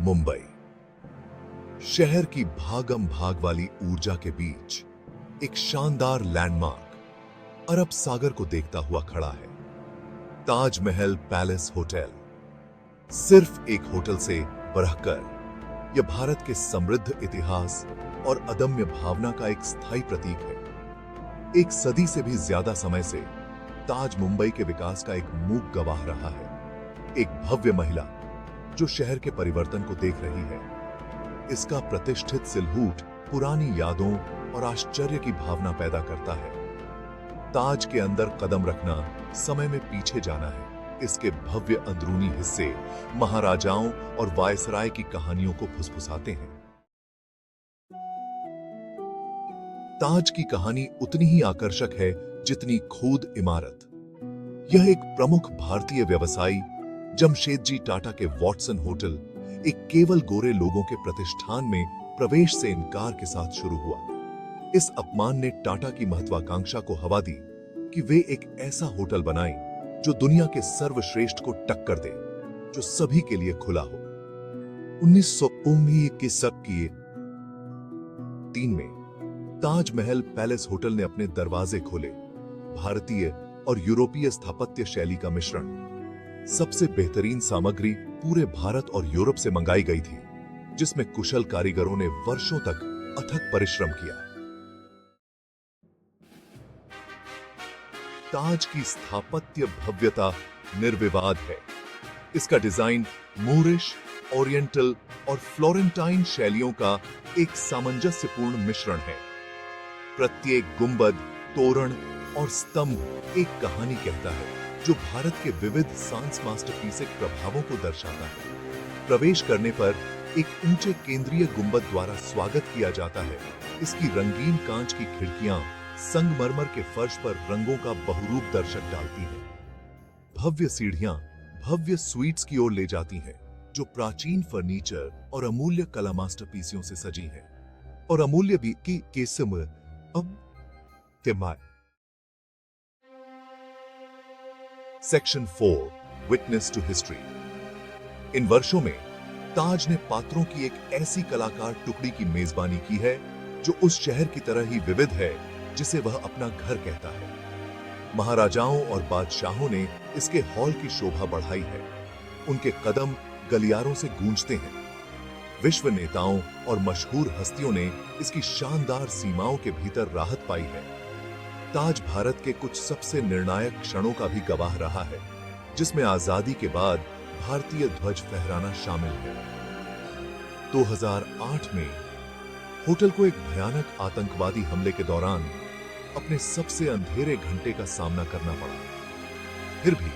मुंबई शहर की भागम भाग वाली ऊर्जा के बीच एक शानदार लैंडमार्क अरब सागर को देखता हुआ खड़ा है। ताजमहल पैलेस होटल सिर्फ एक होटल से बढ़कर यह भारत के समृद्ध इतिहास और अदम्य भावना का एक स्थायी प्रतीक है। एक सदी से भी ज्यादा समय से ताज मुंबई के विकास का एक मूक गवाह रहा है। एक भव्य महिला जो शहर के परिवर्तन को देख रही है। इसका प्रतिष्ठित सिलहूट पुरानी यादों और आश्चर्य की भावना पैदा करता है। ताज के अंदर कदम रखना समय में पीछे जाना है। इसके भव्य अंदरूनी हिस्से महाराजाओं और वायसराय की कहानियों को फुसफुसाते हैं। ताज की कहानी उतनी ही आकर्षक है जितनी खुद इमारत। यह एक प्रमुख भारतीय व्यवसायी जमशेदजी टाटा के वॉटसन होटल एक केवल गोरे लोगों के प्रतिष्ठान में प्रवेश से इनकार के साथ शुरू हुआ। इस अपमान ने टाटा की महत्वाकांक्षा को हवा दी कि वे एक ऐसा होटल बनाएं जो दुनिया के सर्वश्रेष्ठ को टक्कर दे, जो सभी के लिए खुला हो। 1919 में ताजमहल पैलेस होटल ने अपने दरवाजे खोले। भारतीय और यूरोपीय स्थापत्य शैली का मिश्रण। सबसे बेहतरीन सामग्री पूरे भारत और यूरोप से मंगाई गई थी, जिसमें कुशल कारीगरों ने वर्षों तक अथक परिश्रम किया। ताज की स्थापत्य भव्यता निर्विवाद है। इसका डिजाइन मूरिश, ओरिएंटल और फ्लोरेंटाइन शैलियों का एक सामंजस्यपूर्ण मिश्रण है। प्रत्येक गुंबद, तोरण और स्तंभ एक कहानी कहता है, जो भारत के विविध सांस मास्टरपीस प्रभावों को दर्शाता है। प्रवेश करने पर एक ऊंचे केंद्रीय गुंबद द्वारा स्वागत किया जाता है। इसकी रंगीन कांच की खिड़कियां संगमरमर के फर्श पर रंगों का बहुरूप दर्शक डालती हैं। भव्य सीढ़ियां भव्य स्वीट्स की ओर ले जाती हैं, जो प्राचीन फर्नीचर और अमूल्य कला मास्टरपीसियों से सजी हैं। और अमूल्य भी की किस्म अब सेक्शन 4 विटनेस टू हिस्ट्री। इन वर्षों में ताज ने पात्रों की एक ऐसी कलाकार टुकड़ी की मेजबानी की है जो उस शहर की तरह ही विविध है जिसे वह अपना घर कहता है। महाराजाओं और बादशाहों ने इसके हॉल की शोभा बढ़ाई है। उनके कदम गलियारों से गूंजते हैं। विश्व नेताओं और मशहूर हस्तियों ने इसकी शानदार सीमाओं के भीतर राहत पाई है। ताज भारत के कुछ सबसे निर्णायक क्षणों का भी गवाह रहा है, जिसमें आजादी के बाद भारतीय ध्वज फहराना शामिल है। 2008 में होटल को एक भयानक आतंकवादी हमले के दौरान अपने सबसे अंधेरे घंटे का सामना करना पड़ा। फिर भी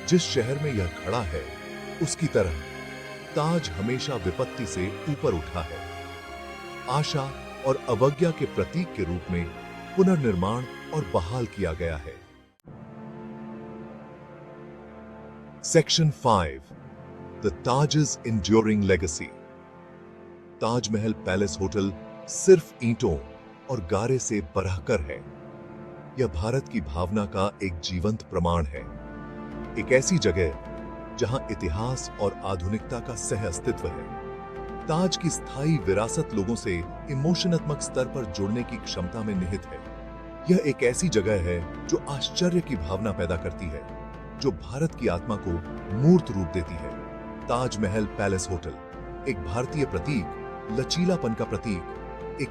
जिस शहर में यह खड़ा है, उसकी तरह ताज हमेशा विपत्ति से ऊपर उठा है। आशा और अवज्ञा के प्रतीक के रूप में पुनर्निर्माण और बहाल किया गया है। Section 5 the Taj's enduring legacy। Taj Mahal palace hotel सिर्फ ईंटों और गारे से बरहकर है। यह भारत की भावना का एक जीवंत प्रमाण है। एक ऐसी जगह जहां इतिहास और आधुनिकता का सह अस्तित्व है। ताज की स्थायी विरासत लोगों से इमोशनात्मक स्तर पर जुड़ने की क्षमता में निहित है। यह एक ऐसी जगह है जो आश्चर्य की भावना पैदा करती है, जो भारत की आत्मा को मूर्त रूप देती है। ताजमहल पैलेस होटल एक भारतीय प्रतीक, लचीलापन का प्रतीक, एक